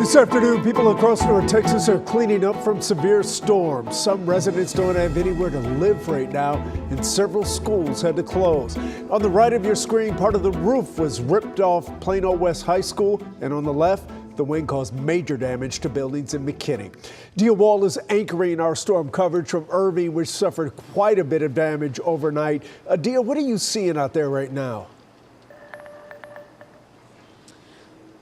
This afternoon, people across North Texas are cleaning up from severe storms. Some residents don't have anywhere to live right now, and several schools had to close. On the right of your screen, part of the roof was ripped off Plano West High School, and on the left, the wind caused major damage to buildings in McKinney. Dia Wall is anchoring our storm coverage from Irving, which suffered quite a bit of damage overnight. Dia, what are you seeing out there right now?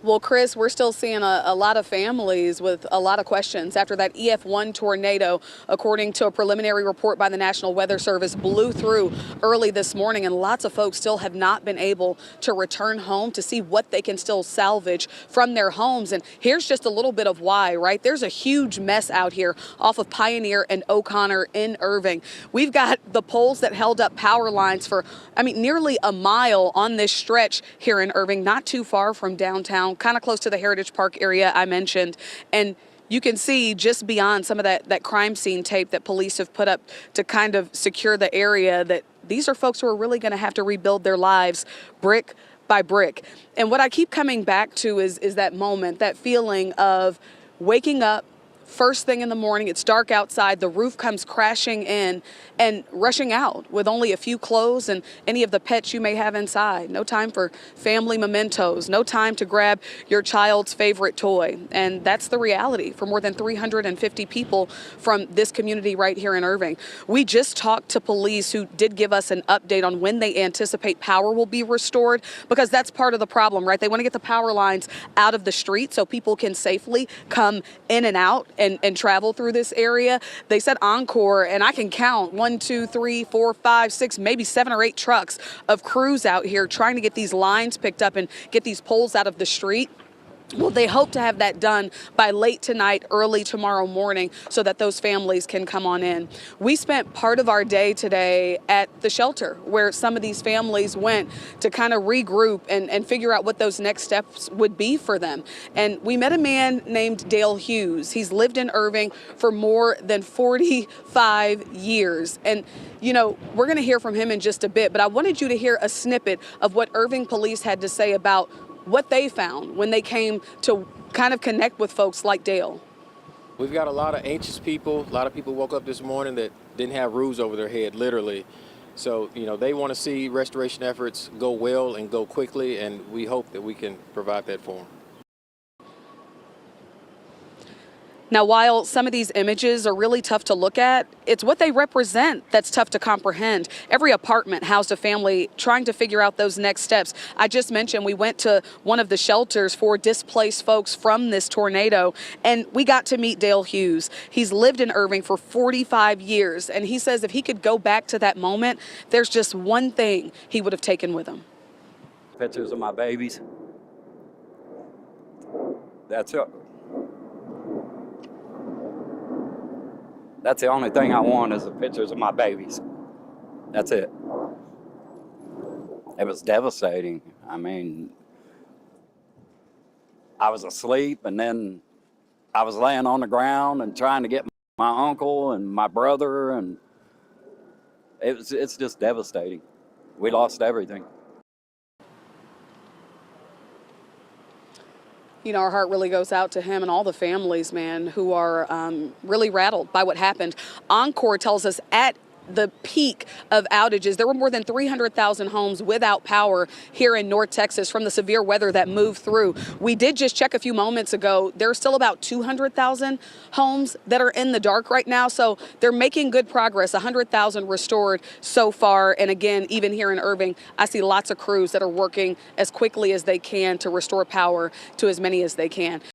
Well, Chris, we're still seeing a lot of families with a lot of questions after that EF1 tornado, according to a preliminary report by the National Weather Service, blew through early this morning, and lots of folks still have not been able to return home to see what they can still salvage from their homes. And here's just a little bit of why, right? There's a huge mess out here off of Pioneer and O'Connor in Irving. We've got the poles that held up power lines for, nearly a mile on this stretch here in Irving, not too far from downtown, kind of close to the Heritage Park area I mentioned. And you can see just beyond some of that crime scene tape that police have put up to kind of secure the area that these are folks who are really going to have to rebuild their lives brick by brick. And what I keep coming back to is that moment, that feeling of waking up first thing in the morning, it's dark outside, the roof comes crashing in and rushing out with only a few clothes and any of the pets you may have inside. No time for family mementos, no time to grab your child's favorite toy. And that's the reality for more than 350 people from this community right here in Irving. We just talked to police who did give us an update on when they anticipate power will be restored, because that's part of the problem, right? They want to get the power lines out of the street so people can safely come in and out and travel through this area. They said Encore, and I can count 1, 2, 3, 4, 5, 6, maybe 7 or 8 trucks of crews out here trying to get these lines picked up and get these poles out of the street. Well, they hope to have that done by late tonight, early tomorrow morning, so that those families can come on in. We spent part of our day today at the shelter where some of these families went to kind of regroup and figure out what those next steps would be for them. And we met a man named Dale Hughes. He's lived in Irving for more than 45 years. And we're going to hear from him in just a bit, but I wanted you to hear a snippet of what Irving police had to say about what they found when they came to kind of connect with folks like Dale. We've got a lot of anxious people. A lot of people woke up this morning that didn't have roofs over their head, literally. So, they want to see restoration efforts go well and go quickly, and we hope that we can provide that for them. Now, while some of these images are really tough to look at, it's what they represent that's tough to comprehend. Every apartment housed a family trying to figure out those next steps. I just mentioned we went to one of the shelters for displaced folks from this tornado, and we got to meet Dale Hughes. He's lived in Irving for 45 years, and he says if he could go back to that moment, there's just one thing he would have taken with him. Pictures of my babies. That's it. That's the only thing I want is the pictures of my babies. That's it. It was devastating. I was asleep, and then I was laying on the ground and trying to get my uncle and my brother, and it's just devastating. We lost everything. Our heart really goes out to him and all the families, man, who are really rattled by what happened. Encore tells us at the peak of outages, there were more than 300,000 homes without power here in North Texas from the severe weather that moved through. We did just check a few moments ago. There are still about 200,000 homes that are in the dark right now. So they're making good progress. 100,000 restored so far. And again, even here in Irving, I see lots of crews that are working as quickly as they can to restore power to as many as they can.